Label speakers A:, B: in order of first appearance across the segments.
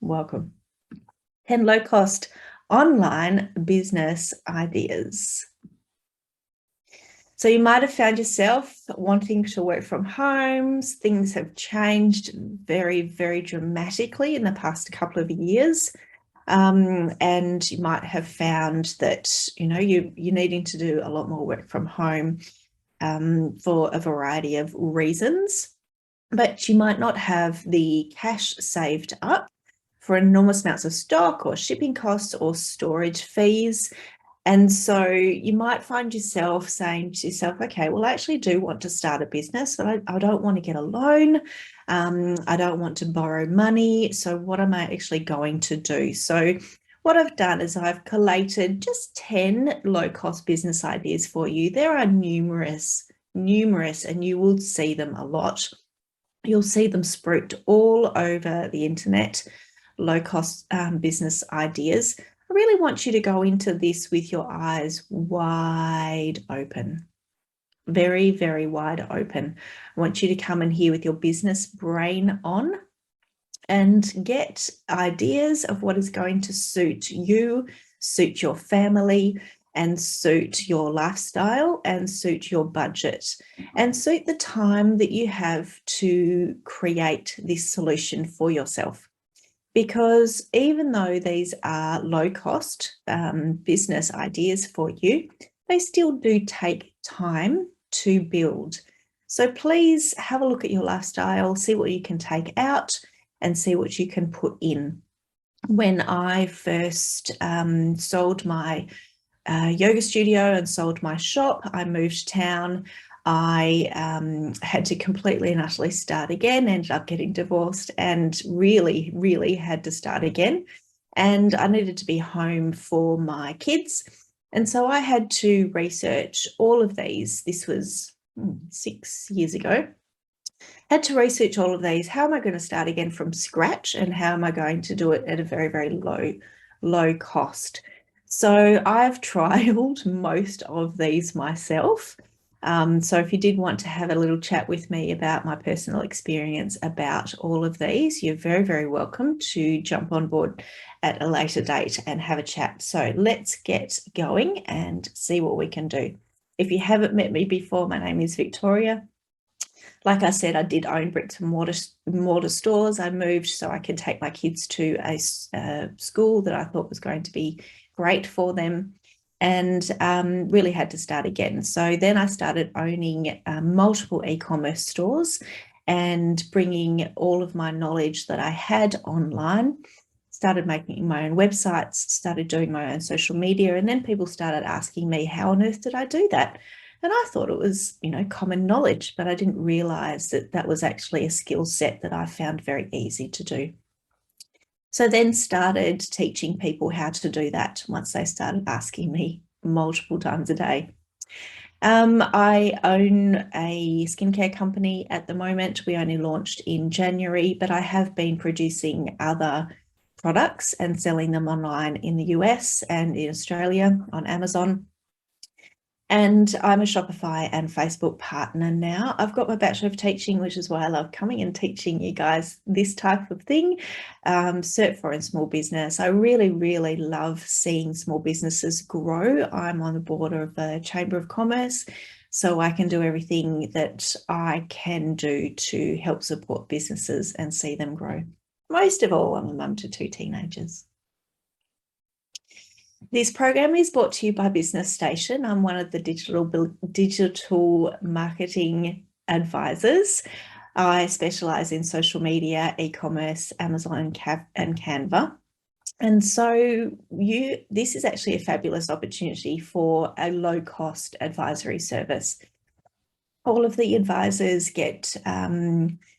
A: welcome. 10 low-cost online business ideas. So you might have found yourself wanting to work from home. Things have changed very, very dramatically in the past couple of years. And you might have found that, you're needing to do a lot more work from home for a variety of reasons. But you might not have the cash saved up for enormous amounts of stock or shipping costs or storage fees. And so you might find yourself saying to yourself, okay, well, I actually do want to start a business, but I don't want to get a loan. I don't want to borrow money. So what am I actually going to do? So what I've done is I've collated just 10 low-cost business ideas for you. There are numerous, and you will see them a lot. You'll see them spruiked all over the internet, low-cost business ideas. I really want you to go into this with your eyes wide open, very, very wide open. I want you to come in here with your business brain on and get ideas of what is going to suit you, suit your family, and suit your lifestyle, and suit your budget, and suit the time that you have to create this solution for yourself. Because even though these are low-cost business ideas for you, they still do take time to build. So please have a look at your lifestyle, see what you can take out and see what you can put in. When I first sold my yoga studio and sold my shop, I moved town. I had to completely and utterly start again, ended up getting divorced and really, really had to start again. And I needed to be home for my kids. And so I had to research all of these. This was 6 years ago. Had to research all of these. How am I going to start again from scratch? And how am I going to do it at a very, very low cost? So I've trialed most of these myself. So if you did want to have a little chat with me about my personal experience about all of these, you're very, very welcome to jump on board at a later date and have a chat. So let's get going and see what we can do. If you haven't met me before, my name is Victoria. Like I said, I did own bricks and mortar stores. I moved so I could take my kids to a school that I thought was going to be great for them, and really had to start again. So then I started owning multiple e-commerce stores and bringing all of my knowledge that I had online, started making my own websites, started doing my own social media, and then people started asking me, how on earth did I do that? And I thought it was, common knowledge, but I didn't realize that that was actually a skill set that I found very easy to do. So then started teaching people how to do that once they started asking me multiple times a day. I own a skincare company at the moment. We only launched in January, but I have been producing other products and selling them online in the US and in Australia on Amazon. And I'm a Shopify and Facebook partner now. I've got my Bachelor of Teaching, which is why I love coming and teaching you guys this type of thing. Cert for in small business. I really, really love seeing small businesses grow. I'm on the board of a Chamber of Commerce, so I can do everything that I can do to help support businesses and see them grow. Most of all, I'm a mum to 2 teenagers. This program is brought to you by Business Station. I'm one of the digital marketing advisors. I specialize in social media, e-commerce, Amazon and Canva. And so this is actually a fabulous opportunity for a low-cost advisory service. All of the advisors get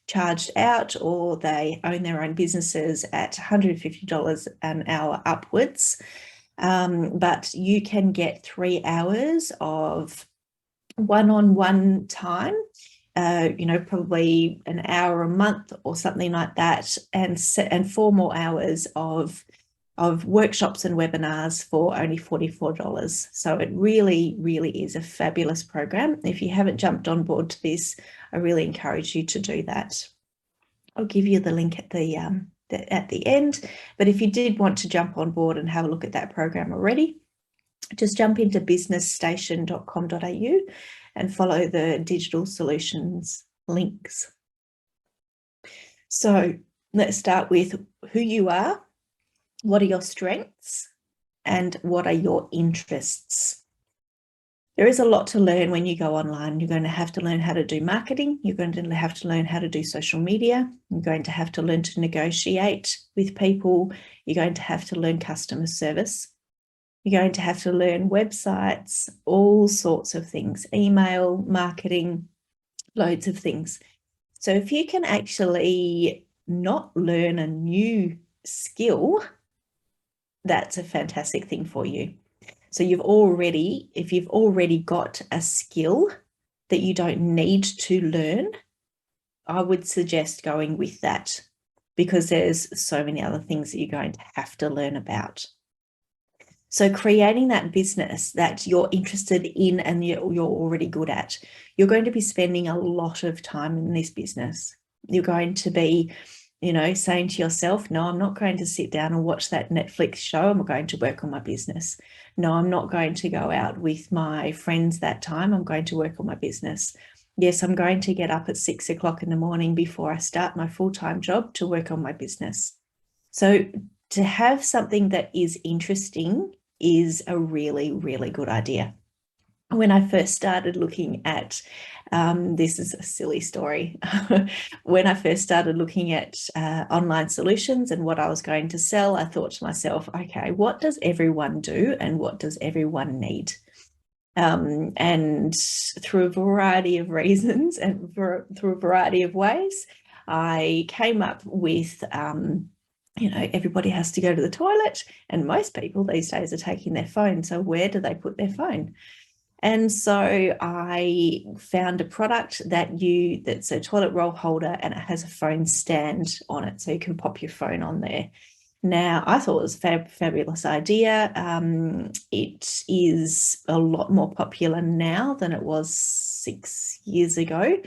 A: charged out, or they own their own businesses at $150 an hour upwards. But you can get 3 hours of one-on-one time, probably an hour a month or something like that, and 4 more hours of workshops and webinars for only $44. So it really, really is a fabulous program. If you haven't jumped on board to this, I really encourage you to do that. I'll give you the link at the at the end. But if you did want to jump on board and have a look at that program already, just jump into businessstation.com.au and follow the digital solutions links. So let's start with who you are, what are your strengths, and what are your interests. There is a lot to learn when you go online. You're going to have to learn how to do marketing. You're going to have to learn how to do social media. You're going to have to learn to negotiate with people. You're going to have to learn customer service. You're going to have to learn websites, all sorts of things, email, marketing, loads of things. So if you can actually not learn a new skill, that's a fantastic thing for you. So if you've already got a skill that you don't need to learn, I would suggest going with that, because there's so many other things that you're going to have to learn about. So creating that business that you're interested in and you're already good at, you're going to be spending a lot of time in this business. You're going to be, saying to yourself, no, I'm not going to sit down and watch that Netflix show. I'm going to work on my business. No, I'm not going to go out with my friends that time. I'm going to work on my business. Yes, I'm going to get up at 6 o'clock in the morning before I start my full-time job to work on my business. So to have something that is interesting is a really, really good idea. When I first started looking at, this is a silly story. When I first started looking at online solutions and what I was going to sell, I thought to myself, okay, what does everyone do and what does everyone need? And through a variety of reasons and through a variety of ways, I came up with everybody has to go to the toilet, and most people these days are taking their phone. So where do they put their phone? And so I found a product that's a toilet roll holder, and it has a phone stand on it, so you can pop your phone on there. Now, I thought it was a fabulous idea. It is a lot more popular now than it was 6 years ago.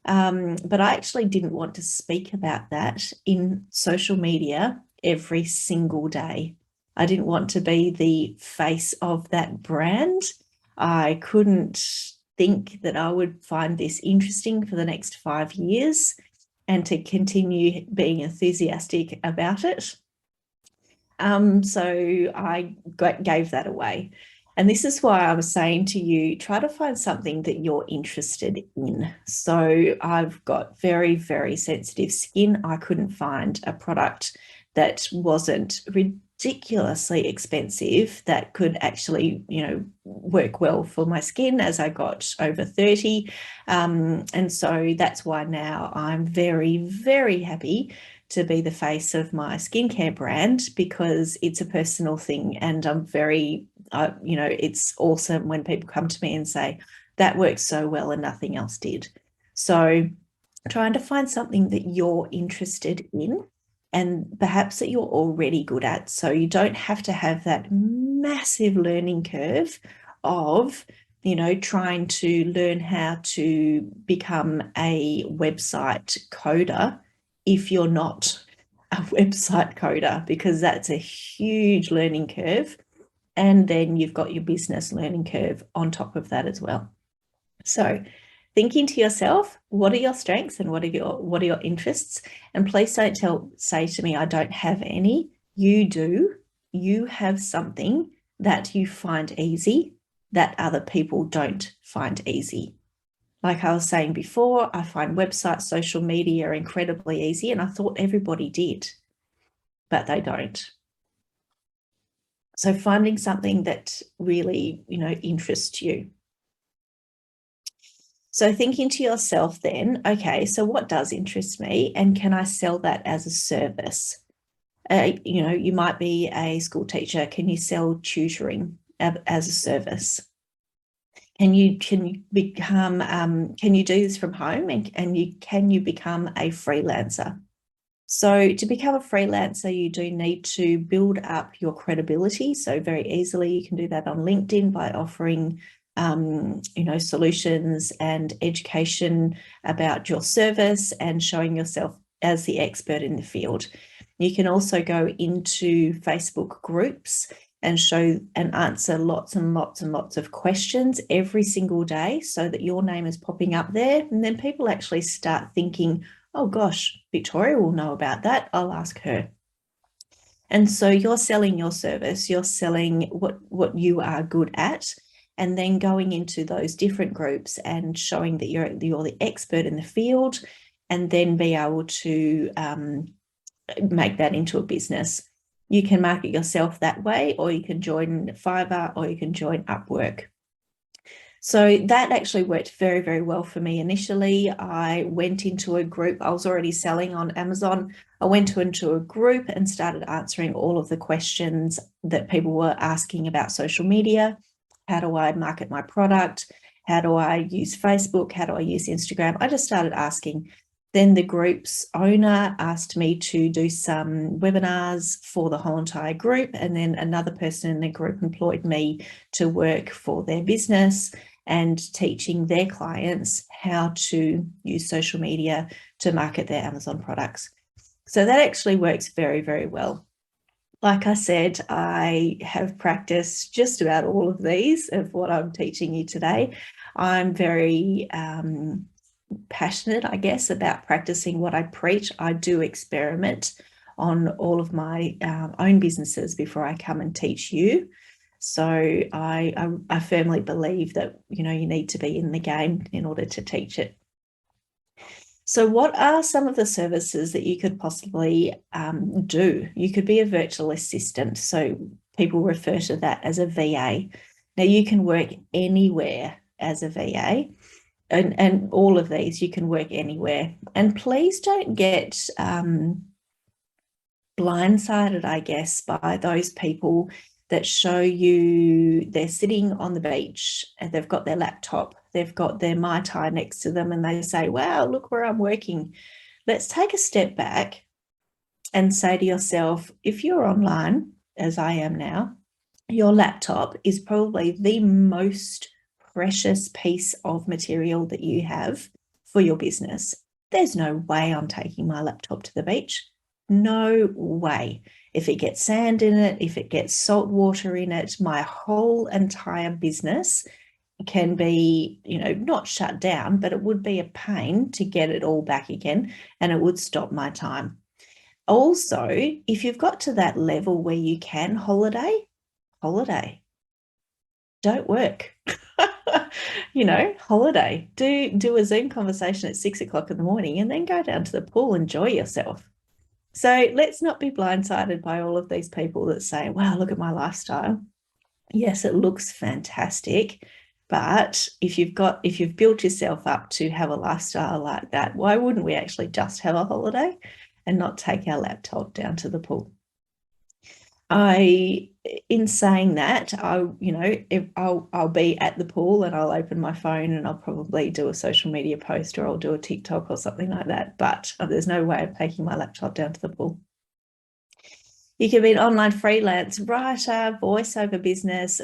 A: But I actually didn't want to speak about that in social media every single day. I didn't want to be the face of that brand. I couldn't think that I would find this interesting for the next 5 years and to continue being enthusiastic about it. So I gave that away. And this is why I was saying to you, try to find something that you're interested in. So I've got very, very sensitive skin. I couldn't find a product that wasn't ridiculously expensive that could actually, work well for my skin as I got over 30. And so that's why now I'm very, very happy to be the face of my skincare brand, because it's a personal thing, and I'm very, it's awesome when people come to me and say, that works so well and nothing else did. So trying to find something that you're interested in and perhaps that you're already good at, so you don't have to have that massive learning curve of, trying to learn how to become a website coder if you're not a website coder, because that's a huge learning curve. And then you've got your business learning curve on top of that as well. So thinking to yourself, what are your strengths and what are your interests? And please don't say to me, I don't have any. You do. You have something that you find easy that other people don't find easy. Like I was saying before, I find websites, social media incredibly easy, and I thought everybody did, but they don't. So finding something that really, interests you. So thinking to yourself then, okay, so what does interest me, and can I sell that as a service? You might be a school teacher. Can you sell tutoring as a service? Can you become, can you do this from home, and can you become a freelancer? So to become a freelancer, you do need to build up your credibility. So very easily you can do that on LinkedIn by offering, solutions and education about your service and showing yourself as the expert in the field. You can also go into Facebook groups and show and answer lots and lots and lots of questions every single day so that your name is popping up there. And then people actually start thinking, oh gosh, Victoria will know about that. I'll ask her. And so you're selling your service, you're selling what you are good at, and then going into those different groups and showing that you're the expert in the field, and then be able to make that into a business. You can market yourself that way, or you can join Fiverr, or you can join Upwork. So that actually worked very, very well for me. Initially, I went into a group. I was already selling on Amazon. I went into a group and started answering all of the questions that people were asking about social media. How do I market my product? How do I use Facebook? How do I use Instagram? I just started asking. Then the group's owner asked me to do some webinars for the whole entire group. And then another person in the group employed me to work for their business and teaching their clients how to use social media to market their Amazon products. So that actually works very, very well. Like I said, I have practiced just about all of these of what I'm teaching you today. I'm very passionate, I guess, about practicing what I preach. I do experiment on all of my own businesses before I come and teach you. So I firmly believe that, you need to be in the game in order to teach it. So what are some of the services that you could possibly do? You could be a virtual assistant. So people refer to that as a VA. Now you can work anywhere as a VA. And all of these, you can work anywhere. And please don't get blindsided, I guess, by those people that show you they're sitting on the beach and they've got their laptop, they've got their Mai Tai next to them, and they say, wow, look where I'm working. Let's take a step back and say to yourself, if you're online, as I am now, your laptop is probably the most precious piece of material that you have for your business. There's no way I'm taking my laptop to the beach. No way. If it gets sand in it, if it gets salt water in it, my whole entire business can be, not shut down, but it would be a pain to get it all back again, and it would stop my time. Also, if you've got to that level where you can holiday. Don't work. Holiday. Do a Zoom conversation at 6 o'clock in the morning and then go down to the pool, enjoy yourself. So let's not be blindsided by all of these people that say, wow, look at my lifestyle. Yes, it looks fantastic. But if you've built yourself up to have a lifestyle like that, why wouldn't we actually just have a holiday and not take our laptop down to the pool? In saying that, I'll be at the pool and I'll open my phone and I'll probably do a social media post, or I'll do a TikTok or something like that. But there's no way of taking my laptop down to the pool. You can be an online freelance writer, voiceover business.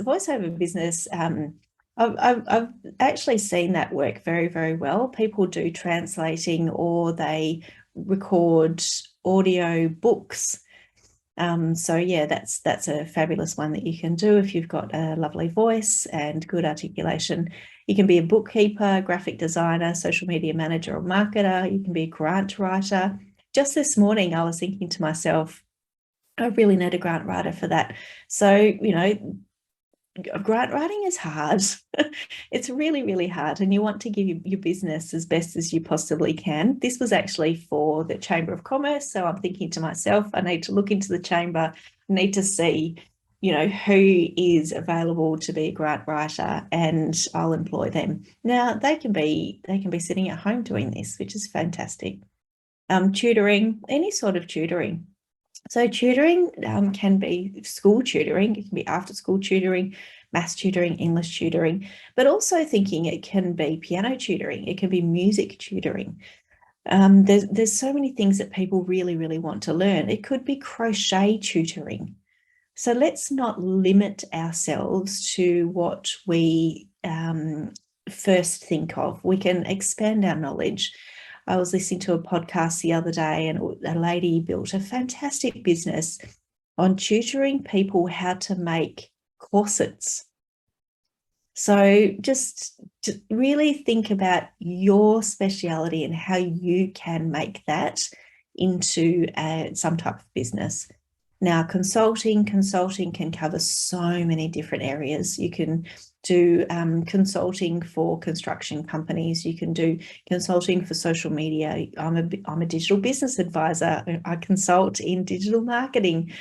A: I've actually seen that work very, very well. People do translating, or they record audio books. So yeah, that's a fabulous one that you can do if you've got a lovely voice and good articulation. You can be a bookkeeper, graphic designer, social media manager or marketer. You can be a grant writer. Just this morning, I was thinking to myself, I really need a grant writer for that. So, grant writing is hard. It's really, really hard, and you want to give your business as best as you possibly can. This was actually for the Chamber of Commerce, so I'm thinking to myself, I need to look into the chamber, I need to see, who is available to be a grant writer, and I'll employ them. Now they can be sitting at home doing this, which is fantastic. Tutoring, any sort of tutoring. So tutoring can be school tutoring, it can be after school tutoring, maths tutoring, English tutoring, but also thinking it can be piano tutoring, it can be music tutoring. There's so many things that people really, really want to learn. It could be crochet tutoring. So let's not limit ourselves to what we first think of. We can expand our knowledge. I was listening to a podcast the other day, and a lady built a fantastic business on tutoring people how to make corsets. So just really think about your speciality and how you can make that into some type of business. Now, consulting can cover so many different areas. You can do consulting for construction companies. You can do consulting for social media. I'm a digital business advisor. I consult in digital marketing.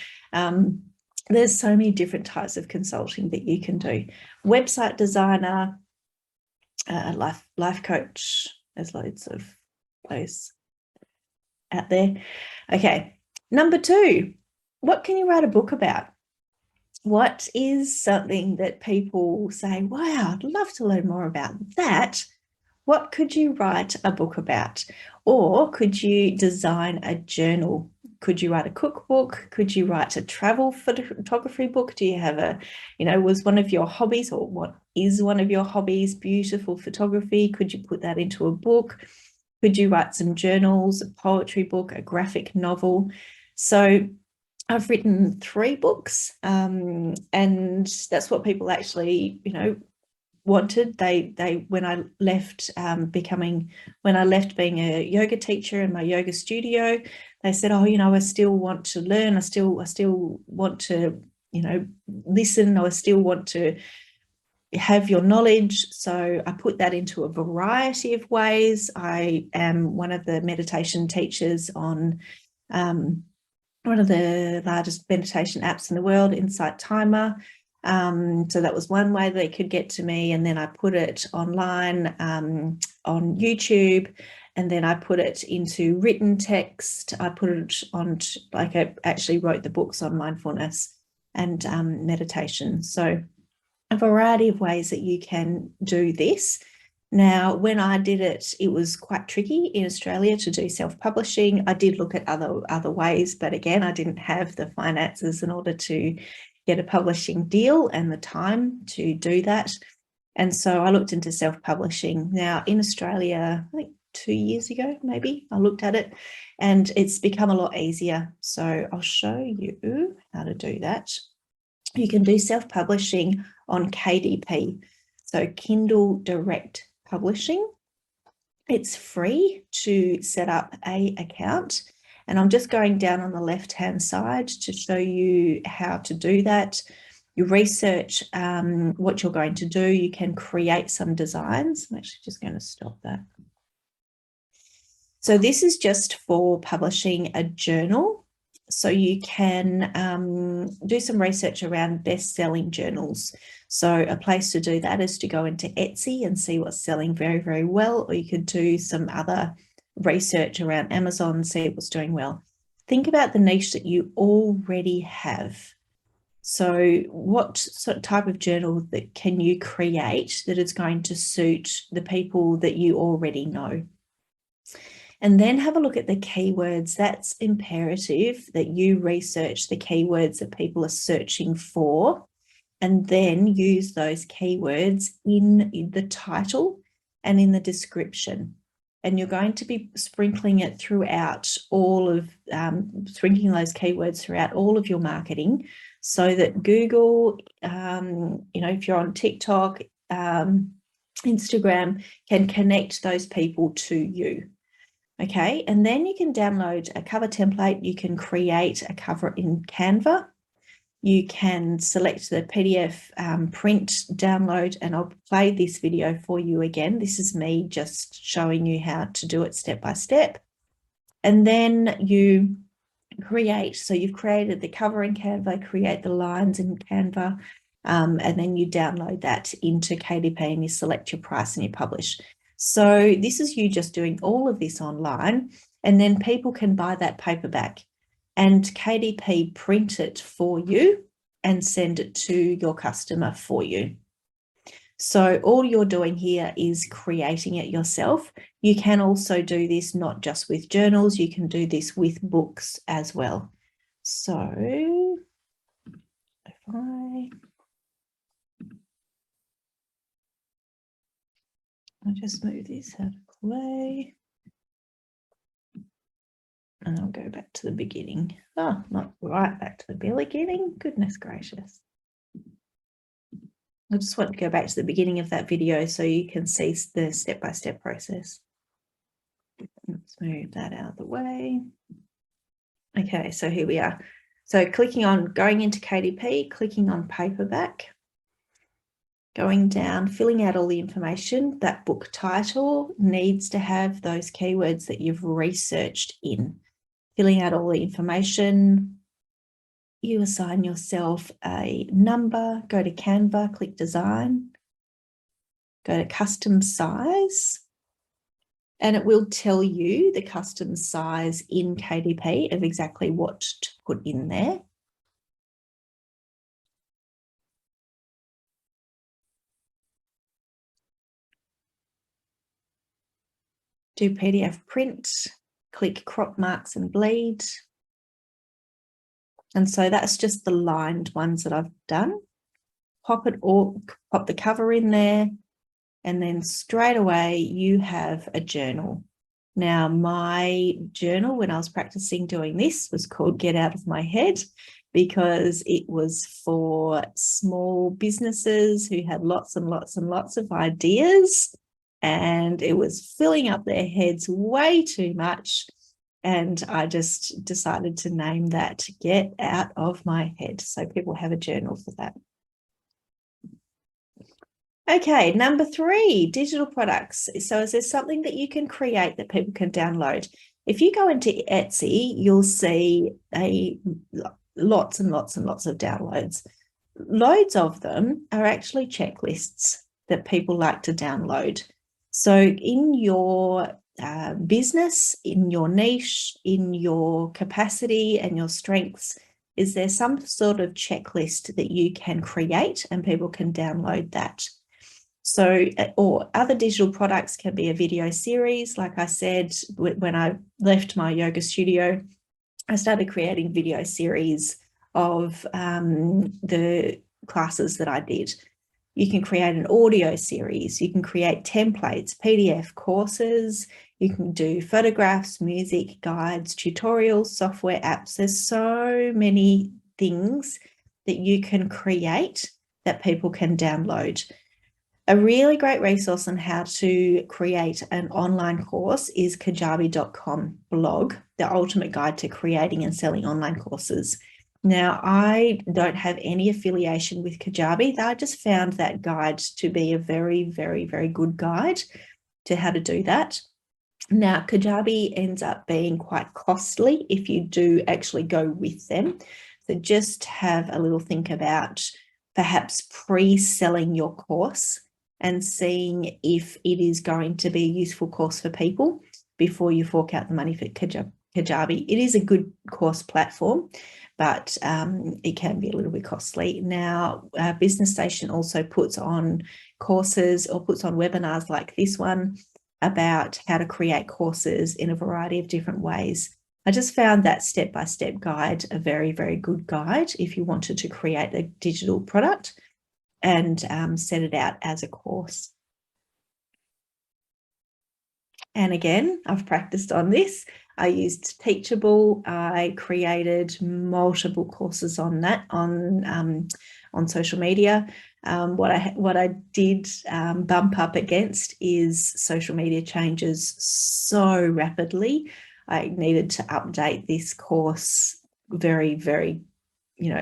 A: There's so many different types of consulting that you can do. Website designer, life coach. There's loads of those out there. Okay, number 2. What can you write a book about? What is something that people say, wow, I'd love to learn more about that? What could you write a book about? Or could you design a journal? Could you write a cookbook? Could you write a travel photography book? Do you have was one of your hobbies, or what is one of your hobbies, beautiful photography? Could you put that into a book? Could you write some journals, a poetry book, a graphic novel? So I've written 3 books, and that's what people actually, wanted. They when I left being a yoga teacher in my yoga studio, they said, oh, I still want to learn. I still want to, listen. I still want to have your knowledge. So I put that into a variety of ways. I am one of the meditation teachers on one of the largest meditation apps in the world, Insight Timer. So that was one way they could get to me. And then I put it online on YouTube, and then I put it into written text. I put it on, I actually wrote the books on mindfulness and meditation. So a variety of ways that you can do this. Now, when I did it, it was quite tricky in Australia to do self-publishing. I did look at other ways, but again, I didn't have the finances in order to get a publishing deal and the time to do that. And so I looked into self-publishing. Now, in Australia, I think 2 years ago, maybe, I looked at it, and it's become a lot easier. So I'll show you how to do that. You can do self-publishing on KDP, so Kindle Direct Publishing. It's free to set up an account, and I'm just going down on the left-hand side to show you how to do that. You research what you're going to do. You can create some designs. I'm actually just going to stop that. So this is just for publishing a journal. So you can do some research around best-selling journals. So a place to do that is to go into Etsy and see what's selling very, very well, or you could do some other research around Amazon and see what's doing well. Think about the niche that you already have. So what sort of type of journal that can you create that is going to suit the people that you already know? And then have a look at the keywords. That's imperative that you research the keywords that people are searching for, and then use those keywords in the title and in the description. And you're going to be sprinkling it throughout sprinkling those keywords throughout all of your marketing, so that Google, if you're on TikTok, Instagram, can connect those people to you. Okay, and then you can download a cover template. You can create a cover in Canva. You can select the PDF print download, and I'll play this video for you again. This is me just showing you how to do it step by step. And then you create, so you've created the cover in Canva, create the lines in Canva, and then you download that into KDP and you select your price and you publish. So this is you just doing all of this online, and then people can buy that paperback and KDP print it for you and send it to your customer for you. So all you're doing here is creating it yourself. You can also do this not just with journals, you can do this with books as well. So if I'll just move this out of the way. And I'll go back to the beginning. Oh, not right back to the beginning. Goodness gracious. I just want to go back to the beginning of that video so you can see the step-by-step process. Let's move that out of the way. Okay, so here we are. So going into KDP, clicking on paperback, going down, filling out all the information. That book title needs to have those keywords that you've researched in. Filling out all the information. You assign yourself a number, go to Canva, click design, go to custom size, and it will tell you the custom size in KDP of exactly what to put in there. Do PDF print, click crop marks and bleed. And so that's just the lined ones that I've done. Pop the cover in there, and then straight away you have a journal. Now, my journal when I was practicing doing this was called Get Out of My Head, because it was for small businesses who had lots and lots and lots of ideas, and it was filling up their heads way too much. And I just decided to name that Get Out of My Head. So people have a journal for that. Okay, number 3, digital products. So is there something that you can create that people can download? If you go into Etsy, you'll see lots and lots and lots of downloads. Loads of them are actually checklists that people like to download. So in your business, in your niche, in your capacity and your strengths, is there some sort of checklist that you can create and people can download that? So, or other digital products can be a video series. Like I said, when I left my yoga studio, I started creating video series of the classes that I did. You can create an audio series. You can create templates, PDF courses. You can do photographs, music, guides, tutorials, software apps. There's so many things that you can create that people can download. A really great resource on how to create an online course is kajabi.com blog, the ultimate guide to creating and selling online courses. Now, I don't have any affiliation with Kajabi. I just found that guide to be a very, very, very good guide to how to do that. Now, Kajabi ends up being quite costly if you do actually go with them. So just have a little think about perhaps pre-selling your course and seeing if it is going to be a useful course for people before you fork out the money for Kajabi. It is a good course platform, but it can be a little bit costly. Now, Business Station also puts on courses or puts on webinars like this one about how to create courses in a variety of different ways. I just found that step-by-step guide a very, very good guide if you wanted to create a digital product and set it out as a course. And again, I've practiced on this. I used Teachable. I created multiple courses on that on social media. What I did bump up against is social media changes so rapidly. I needed to update this course very, very,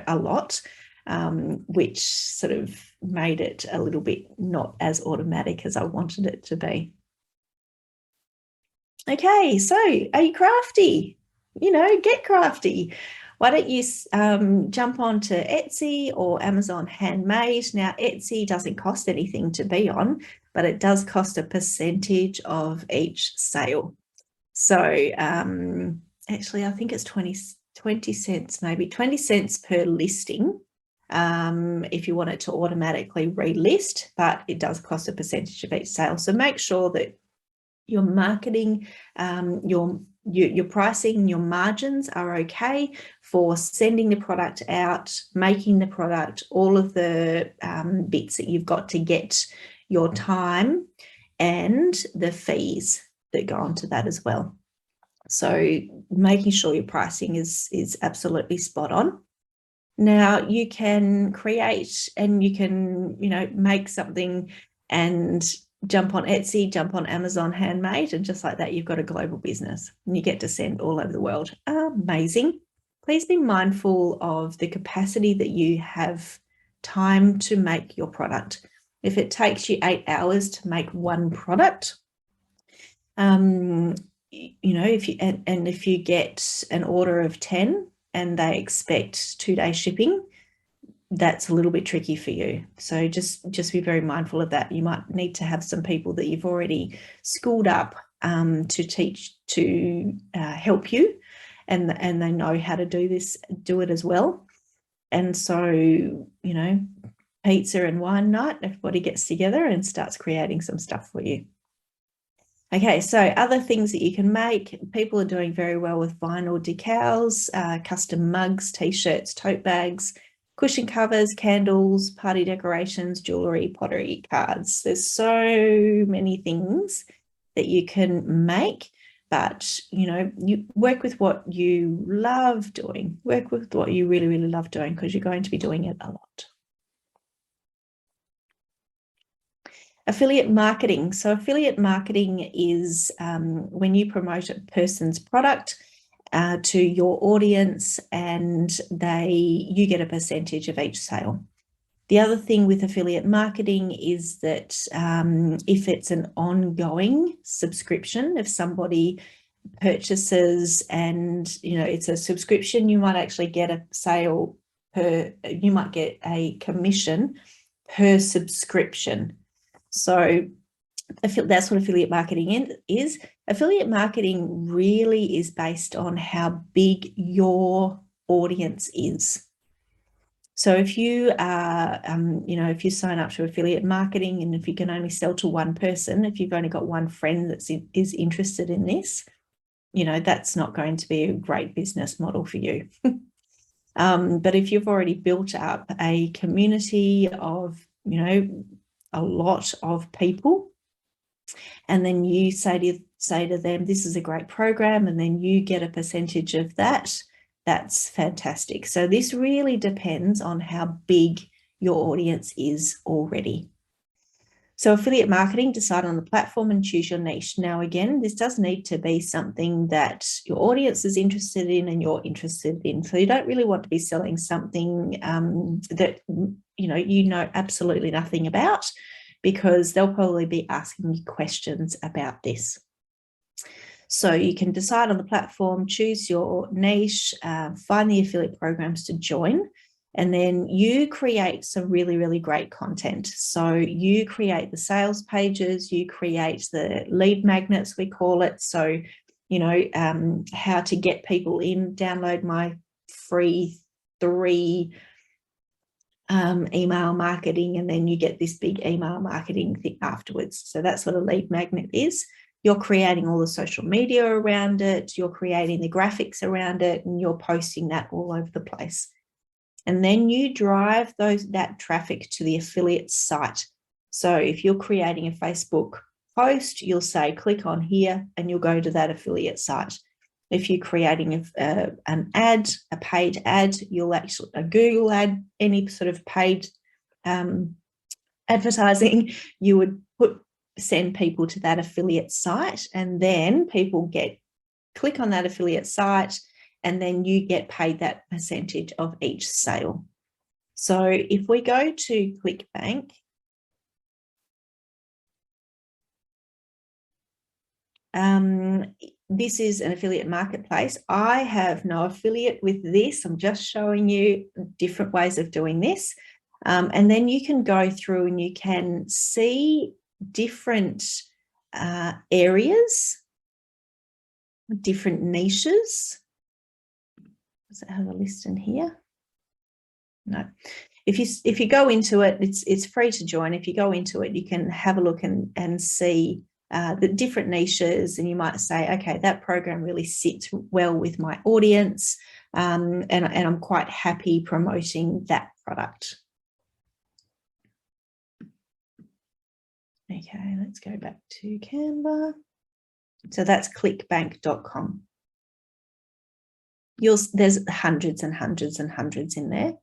A: a lot. Which sort of made it a little bit not as automatic as I wanted it to be. Okay, so are you crafty? Get crafty. Why don't you jump onto Etsy or Amazon Handmade? Now, Etsy doesn't cost anything to be on, but it does cost a percentage of each sale. So actually, I think it's 20 cents, maybe 20 cents per listing. If you want it to automatically relist, but it does cost a percentage of each sale. So make sure that your marketing, your pricing, your margins are okay for sending the product out, making the product, all of the bits that you've got to get your time and the fees that go onto that as well. So making sure your pricing is absolutely spot on. Now you can create and you can, make something and jump on Etsy, jump on Amazon Handmade, and just like that, you've got a global business and you get to send all over the world. Amazing. Please be mindful of the capacity that you have time to make your product. If it takes you 8 hours to make one product, if you get an order of 10 and they expect 2-day shipping, that's a little bit tricky for you. So just be very mindful of that. You might need to have some people that you've already schooled up to help you, and they know how to do it as well. And so, pizza and wine night, everybody gets together and starts creating some stuff for you. Okay, so other things that you can make. People are doing very well with vinyl decals, custom mugs, t-shirts, tote bags, cushion covers, candles, party decorations, jewelry, pottery, cards. There's so many things that you can make, but you work with what you love doing. Work with what you really, really love doing, because you're going to be doing it a lot. Affiliate marketing. So affiliate marketing is when you promote a person's product to your audience, and you get a percentage of each sale. The other thing with affiliate marketing is that if it's an ongoing subscription, if somebody purchases and it's a subscription, you might actually get a sale you might get a commission per subscription. So that's what affiliate marketing is. Affiliate marketing really is based on how big your audience is. So if you are, if you sign up to affiliate marketing, and if you can only sell to one person, if you've only got one friend that is interested in this, that's not going to be a great business model for you. But if you've already built up a community of, a lot of people, and then you say to them, this is a great program, and then you get a percentage of that, that's fantastic. So this really depends on how big your audience is already. So affiliate marketing, decide on the platform and choose your niche. Now, again, this does need to be something that your audience is interested in and you're interested in. So you don't really want to be selling something that you know absolutely nothing about, because they'll probably be asking you questions about this. So you can decide on the platform, choose your niche, find the affiliate programs to join, and then you create some really, really great content. So you create the sales pages, you create the lead magnets, we call it. So, how to get people in, download my free 3 email marketing, and then you get this big email marketing thing afterwards. So that's what a lead magnet is. You're creating all the social media around it, you're creating the graphics around it, and you're posting that all over the place. And then you drive that traffic to the affiliate site. So if you're creating a Facebook post, you'll say, click on here, and you'll go to that affiliate site. If you're creating an ad, a paid ad, you'll actually, a Google ad, any sort of paid advertising, you would send people to that affiliate site, and then people click on that affiliate site, and then you get paid that percentage of each sale. So if we go to ClickBank, this is an affiliate marketplace. I have no affiliate with this. I'm just showing you different ways of doing this. And then you can go through and you can see different areas, different niches. Does it have a list in here? No. If you go into it, it's free to join. If you go into it, you can have a look and see the different niches, and you might say, okay, that program really sits well with my audience, and I'm quite happy promoting that product. Okay, let's go back to Canva. So that's clickbank.com. there's hundreds and hundreds and hundreds in there.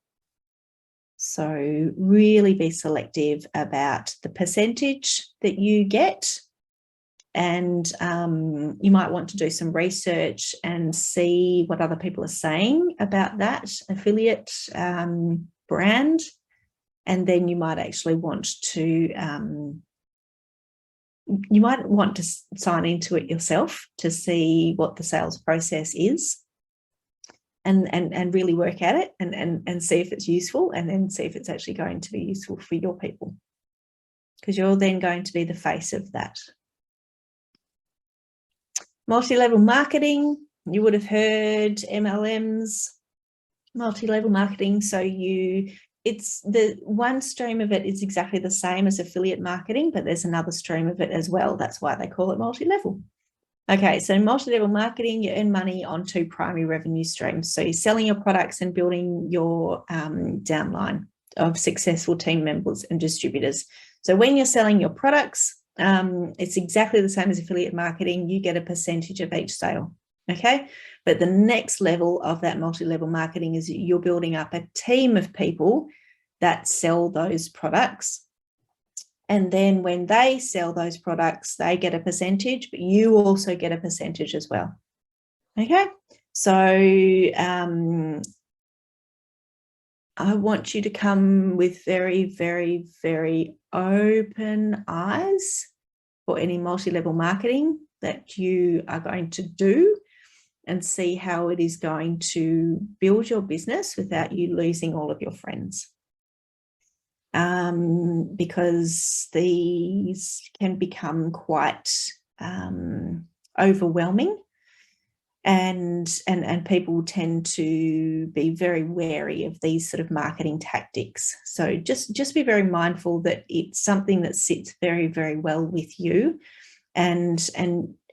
A: So really be selective about the percentage that you get. And you might want to do some research and see what other people are saying about that affiliate brand. And then you might actually want to sign into it yourself to see what the sales process is, and really work at it and see if it's useful, and then see if it's actually going to be useful for your people, because you're then going to be the face of that. Multi-level marketing, you would have heard MLMs, multi-level marketing. So it's the one stream of it is exactly the same as affiliate marketing, but there's another stream of it as well. That's why they call it multi-level. Okay, so multi-level marketing, you earn money on 2 primary revenue streams. So you're selling your products and building your downline of successful team members and distributors. So when you're selling your products, it's exactly the same as affiliate marketing. You get a percentage of each sale, okay? But the next level of that multi-level marketing is you're building up a team of people that sell those products. And then when they sell those products, they get a percentage, but you also get a percentage as well, okay? So I want you to come with very, very, very open eyes for any multi-level marketing that you are going to do, and see how it is going to build your business without you losing all of your friends. Because these can become quite overwhelming, and people tend to be very wary of these sort of marketing tactics. So just be very mindful that it's something that sits very, very well with you. And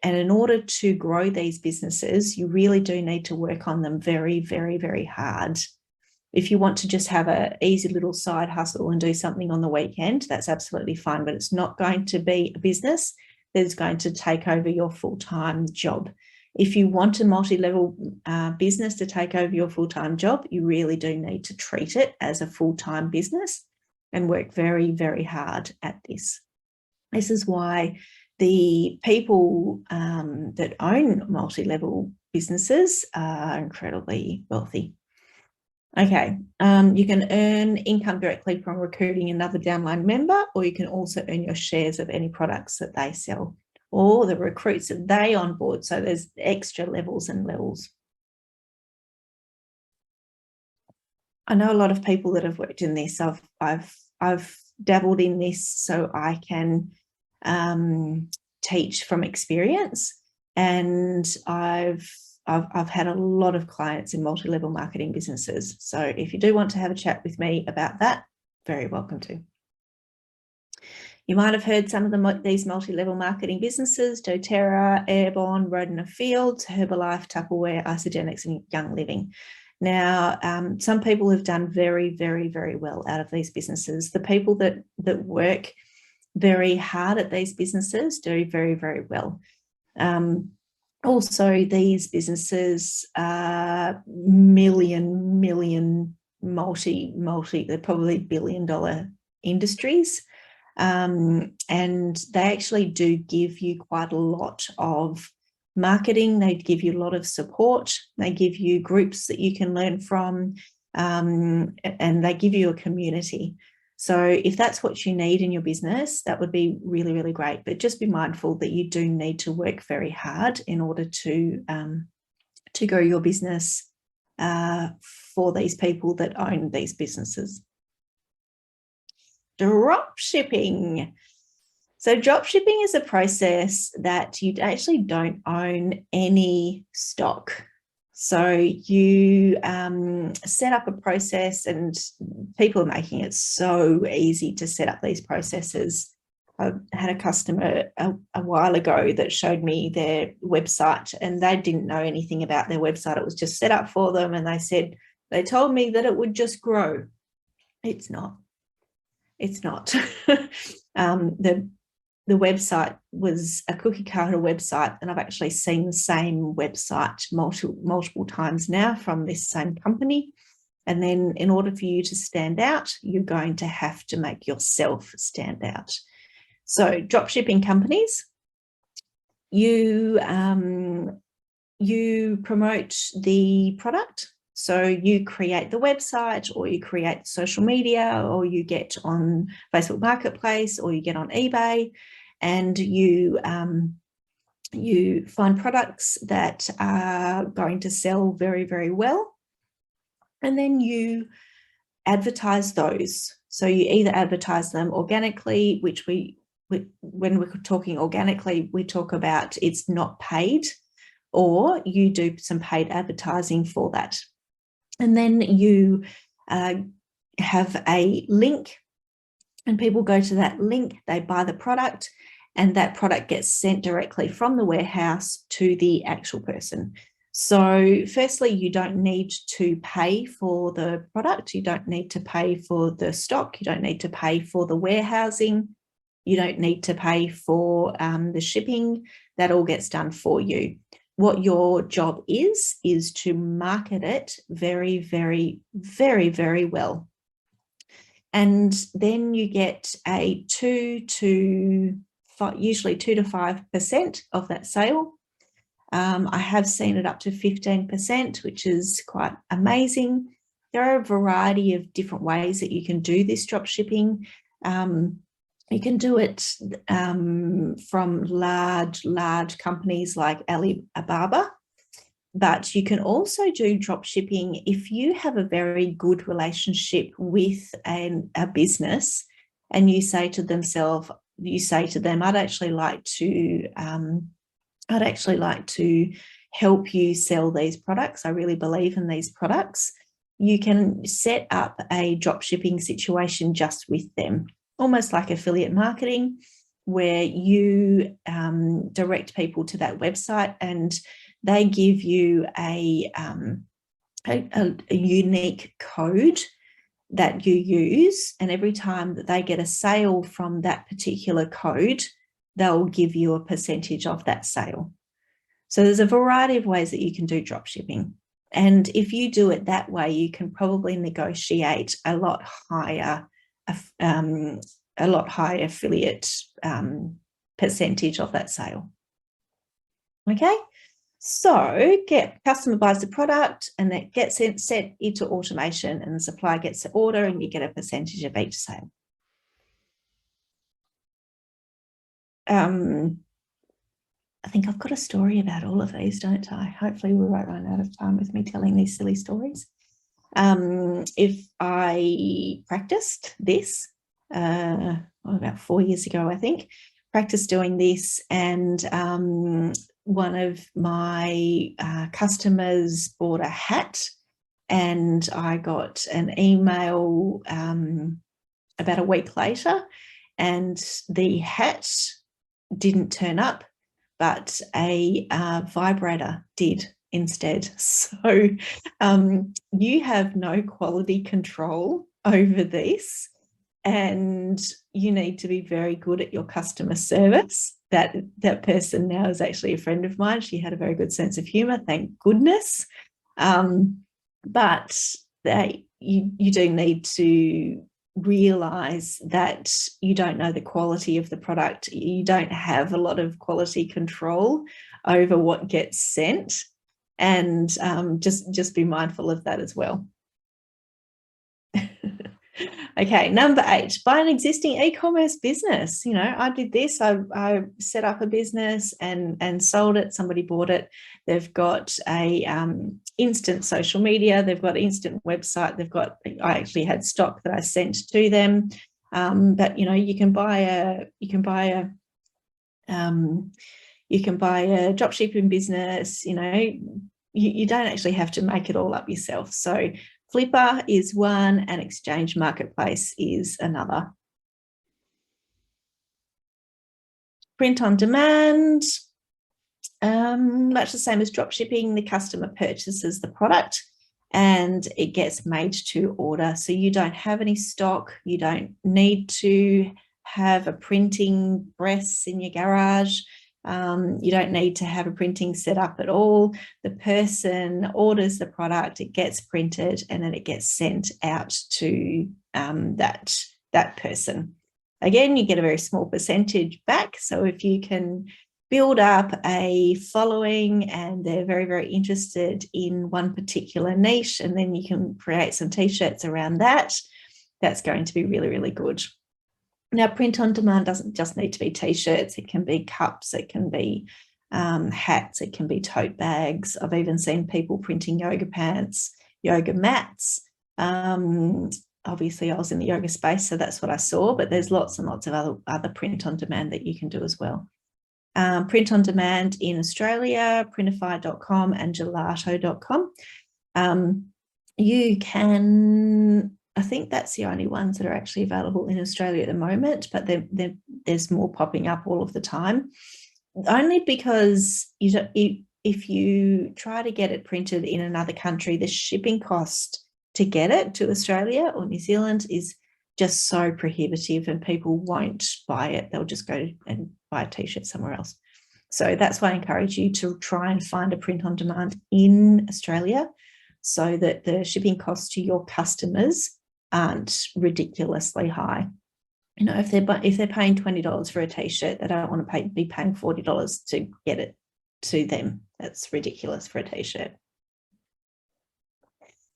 A: in order to grow these businesses, you really do need to work on them very, very, very hard. If you want to just have an easy little side hustle and do something on the weekend, that's absolutely fine, but it's not going to be a business that is going to take over your full-time job. If you want a multi-level business to take over your full-time job, you really do need to treat it as a full-time business and work very, very hard at this. This is why the people that own multi-level businesses are incredibly wealthy. Okay, you can earn income directly from recruiting another downline member, or you can also earn your shares of any products that they sell or the recruits that they onboard. So there's extra levels and levels. I know a lot of people that have worked in this. I've dabbled in this, so I can teach from experience, and I've had a lot of clients in multi-level marketing businesses. So if you do want to have a chat with me about that, very welcome to. You might have heard some of these multi-level marketing businesses: doTERRA, Airborne, Road and a Field, Herbalife, Tupperware, Isogenics, and Young Living. Now, some people have done very, very, very well out of these businesses. The people that work very hard at these businesses do very, very well. Also, these businesses are million, they're probably billion-dollar industries. And they actually do give you quite a lot of marketing. They give you a lot of support. They give you groups that you can learn from, and they give you a community. So if that's what you need in your business, that would be really, really great. But just be mindful that you do need to work very hard in order to grow your business for these people that own these businesses. Dropshipping. So dropshipping is a process that you actually don't own any stock. So you set up a process, and people are making it so easy to set up these processes. I had a customer a while ago that showed me their website, and they didn't know anything about their website. It was just set up for them, and they told me that it would just grow. It's not. It's not. the website was a cookie cutter website, and I've actually seen the same website multiple times now from this same company. And then in order for you to stand out, you're going to have to make yourself stand out. So dropshipping companies, you promote the product. So you create the website, or you create social media, or you get on Facebook Marketplace, or you get on eBay, and you find products that are going to sell very, very well. And then you advertise those. So you either advertise them organically, which when we're talking organically, we talk about it's not paid, or you do some paid advertising for that. And then you have a link, and people go to that link, they buy the product, and that product gets sent directly from the warehouse to the actual person. So firstly, you don't need to pay for the product. You don't need to pay for the stock. You don't need to pay for the warehousing. You don't need to pay for the shipping. That all gets done for you. What your job is to market it very, very, very, very well. And then you get a usually 2 to 5% of that sale. I have seen it up to 15%, which is quite amazing. There are a variety of different ways that you can do this drop shipping. You can do it from large companies like Alibaba, but you can also do drop shipping if you have a very good relationship with a business, and you say to them, I'd actually like to help you sell these products. I really believe in these products. You can set up a drop shipping situation just with them, almost like affiliate marketing, where you direct people to that website, and they give you a unique code that you use. And every time that they get a sale from that particular code, they'll give you a percentage of that sale. So there's a variety of ways that you can do drop shipping. And if you do it that way, you can probably negotiate a lot higher affiliate percentage of that sale. Okay, so customer buys the product, and that gets set into automation, and the supplier gets the order, and you get a percentage of each sale. I think I've got a story about all of these, don't I? Hopefully we won't run out of time with me telling these silly stories. If I practiced this about 4 years ago, I think, practiced doing this, and one of my customers bought a hat, and I got an email about a week later, and the hat didn't turn up, but a vibrator did instead. So you have no quality control over this, and you need to be very good at your customer service. That person now is actually a friend of mine. She had a very good sense of humor, thank goodness. But you do need to realize that you don't know the quality of the product. You don't have a lot of quality control over what gets sent, and just be mindful of that as well. Okay, number 8, buy an existing e-commerce business. You know, I did this. I set up a business and sold it. Somebody bought it. They've got a instant social media. They've got instant website. I actually had stock that I sent to them. But you know, you can buy a dropshipping business. You know, you don't actually have to make it all up yourself. So Flipper is one, and Exchange Marketplace is another. Print on demand, much the same as dropshipping. The customer purchases the product and it gets made to order. So you don't have any stock. You don't need to have a printing press in your garage. You don't need to have a printing set up at all. The person orders the product, it gets printed, and then it gets sent out to that person. Again, you get a very small percentage back. So if you can build up a following and they're very, very interested in one particular niche, and then you can create some t-shirts around that, that's going to be really, really good. Now, print on demand doesn't just need to be t-shirts. It can be cups, it can be hats, it can be tote bags. I've even seen people printing yoga pants, yoga mats. Obviously, I was in the yoga space, so that's what I saw, but there's lots and lots of other print on demand that you can do as well. Print on demand in Australia, printify.com and gelato.com. You can, I think that's the only ones that are actually available in Australia at the moment, but there's more popping up all of the time. Only because if you try to get it printed in another country, the shipping cost to get it to Australia or New Zealand is just so prohibitive, and people won't buy it. They'll just go and buy a t-shirt somewhere else. So that's why I encourage you to try and find a print on demand in Australia, so that the shipping costs to your customers aren't ridiculously high. You know, if they're paying $20 for a t-shirt, they don't want to be paying $40 to get it to them. That's ridiculous for a t-shirt.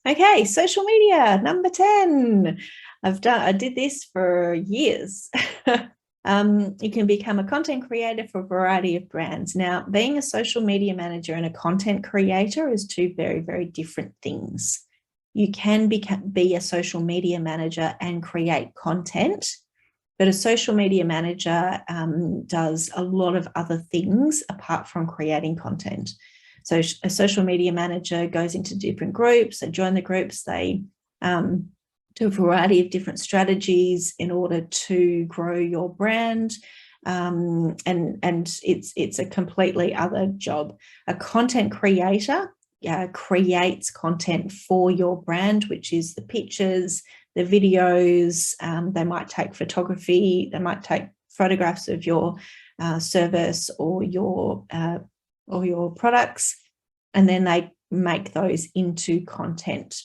A: Okay, social media, number 10. I did this for years. You can become a content creator for a variety of brands. Now, being a social media manager and a content creator is two very, very different things. You can be a social media manager and create content, but a social media manager does a lot of other things apart from creating content. So a social media manager goes into different groups, they join the groups, they do a variety of different strategies in order to grow your brand. And it's a completely other job. A content creator creates content for your brand, which is the pictures, the videos. They might take photography, they might take photographs of your service or your products, and then they make those into content.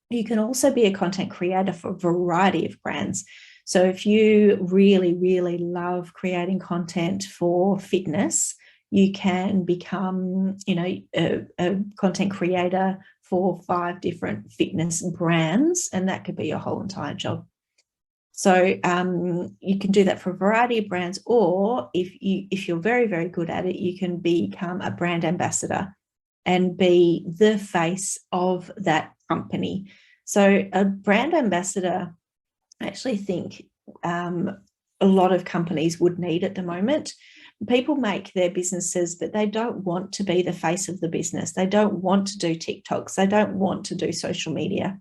A: You can also be a content creator for a variety of brands. So if you really, really love creating content for fitness, you can become, a content creator for 5 different fitness brands, and that could be your whole entire job. So you can do that for a variety of brands, or if you're very, very good at it, you can become a brand ambassador and be the face of that company. So a brand ambassador, I actually think a lot of companies would need at the moment. People make their businesses, but they don't want to be the face of the business. They don't want to do TikToks. They don't want to do social media.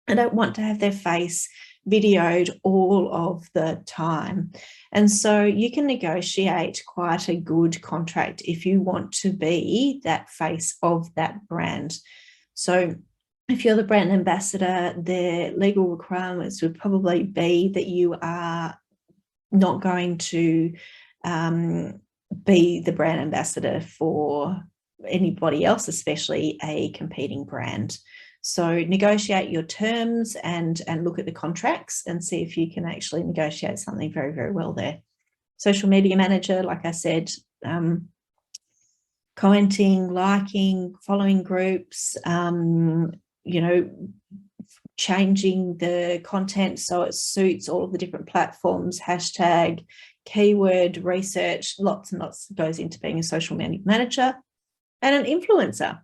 A: They don't want to have their face videoed all of the time. And so you can negotiate quite a good contract if you want to be that face of that brand. So if you're the brand ambassador, the legal requirements would probably be that you are not going to be the brand ambassador for anybody else, especially a competing brand. So negotiate your terms and look at the contracts and see if you can actually negotiate something very, very well there. Social media manager, like I said, commenting, liking, following groups, changing the content so it suits all of the different platforms, hashtag, keyword research, lots and lots goes into being a social media manager. And an influencer.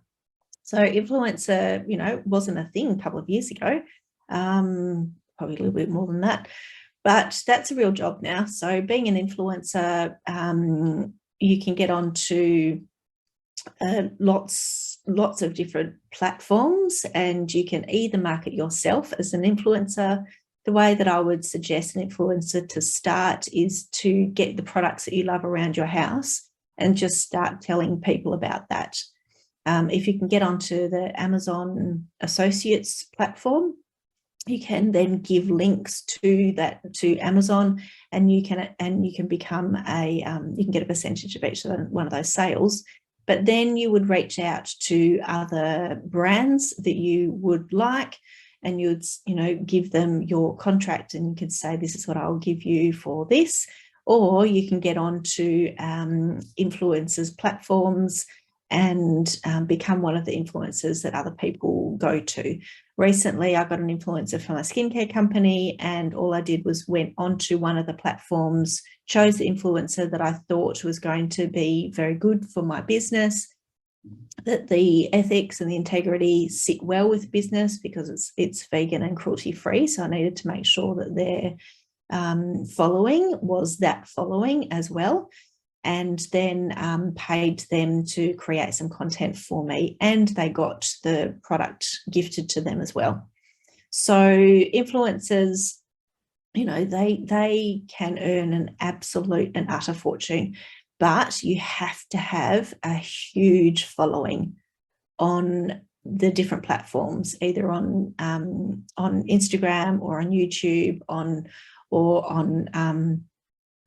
A: So influencer, wasn't a thing a couple of years ago, probably a little bit more than that, but that's a real job now. So being an influencer, you can get onto lots of different platforms, and you can either market yourself as an influencer. The way that I would suggest an influencer to start is to get the products that you love around your house and just start telling people about that. If you can get onto the Amazon Associates platform, you can then give links to Amazon, and you can become you can get a percentage of each one of those sales. But then you would reach out to other brands that you would like, and you would, give them your contract, and you could say, this is what I'll give you for this. Or you can get onto influencers platforms and become one of the influencers that other people go to. Recently, I got an influencer from a skincare company, and all I did was went onto one of the platforms, chose the influencer that I thought was going to be very good for my business, that the ethics and the integrity sit well with business, because it's vegan and cruelty-free. So I needed to make sure that their following was that following as well. And then paid them to create some content for me, and they got the product gifted to them as well. So influencers, they can earn an absolute and utter fortune, but you have to have a huge following on the different platforms, either on Instagram or on YouTube, or on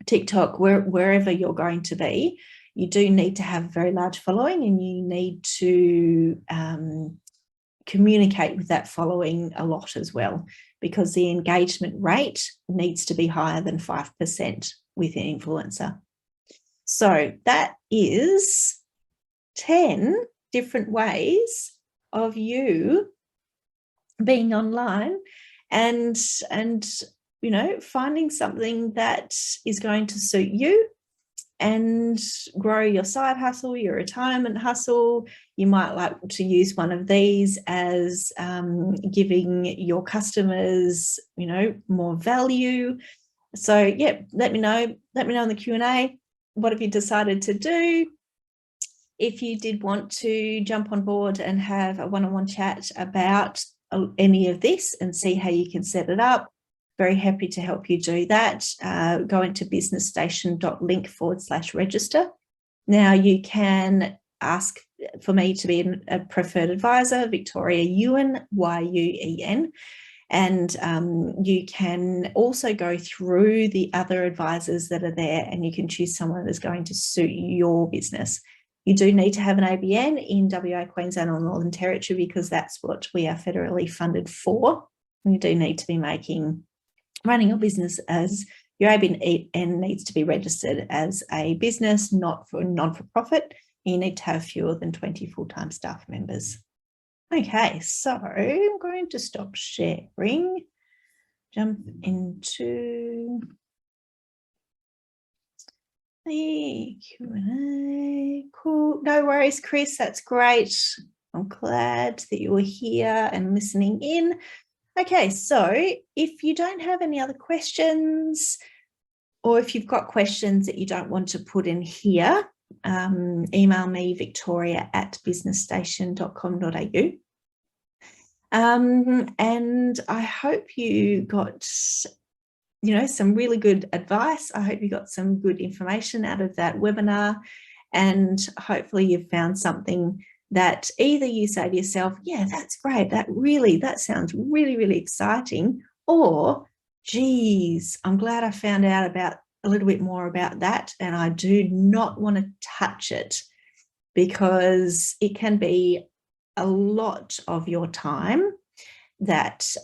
A: TikTok, wherever you're going to be. You do need to have a very large following, and you need to communicate with that following a lot as well, because the engagement rate needs to be higher than 5% with an influencer. So that is 10 different ways of you being online and finding something that is going to suit you and grow your side hustle, your retirement hustle. You might like to use one of these as giving your customers, more value. So yeah, let me know in the Q&A, what have you decided to do? If you did want to jump on board and have a one-on-one chat about any of this and see how you can set it up, very happy to help you do that. Go into businessstation.link/register. Now you can ask for me to be a preferred advisor, Victoria Yuen, Yuen. And you can also go through the other advisors that are there, and you can choose someone that's going to suit your business. You do need to have an ABN in WA, Queensland or Northern Territory, because that's what we are federally funded for. You do need to be running your business as your ABN needs to be registered as a business, not for non-for-profit. You need to have fewer than 20 full-time staff members. Okay, so I'm going to stop sharing, jump into the Q&A. Cool. No worries, Chris. That's great. I'm glad that you were here and listening in. Okay, so if you don't have any other questions, or if you've got questions that you don't want to put in here, email me, victoria@businessstation.com.au. And I hope you got, some really good advice. I hope you got some good information out of that webinar, and hopefully you've found something that either you say to yourself, yeah, that's great, that sounds really, really exciting, or, geez, I'm glad I found out about a little bit more about that, and I do not want to touch it, because it can be a lot of your time that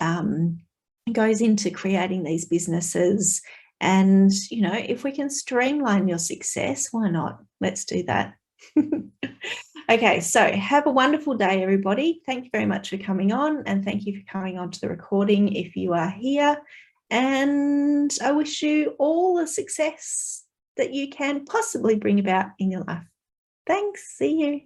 A: goes into creating these businesses. And, if we can streamline your success, why not? Let's do that. Okay, so have a wonderful day, everybody. Thank you very much for coming on, and thank you for coming on to the recording if you are here. And I wish you all the success that you can possibly bring about in your life. Thanks. See you.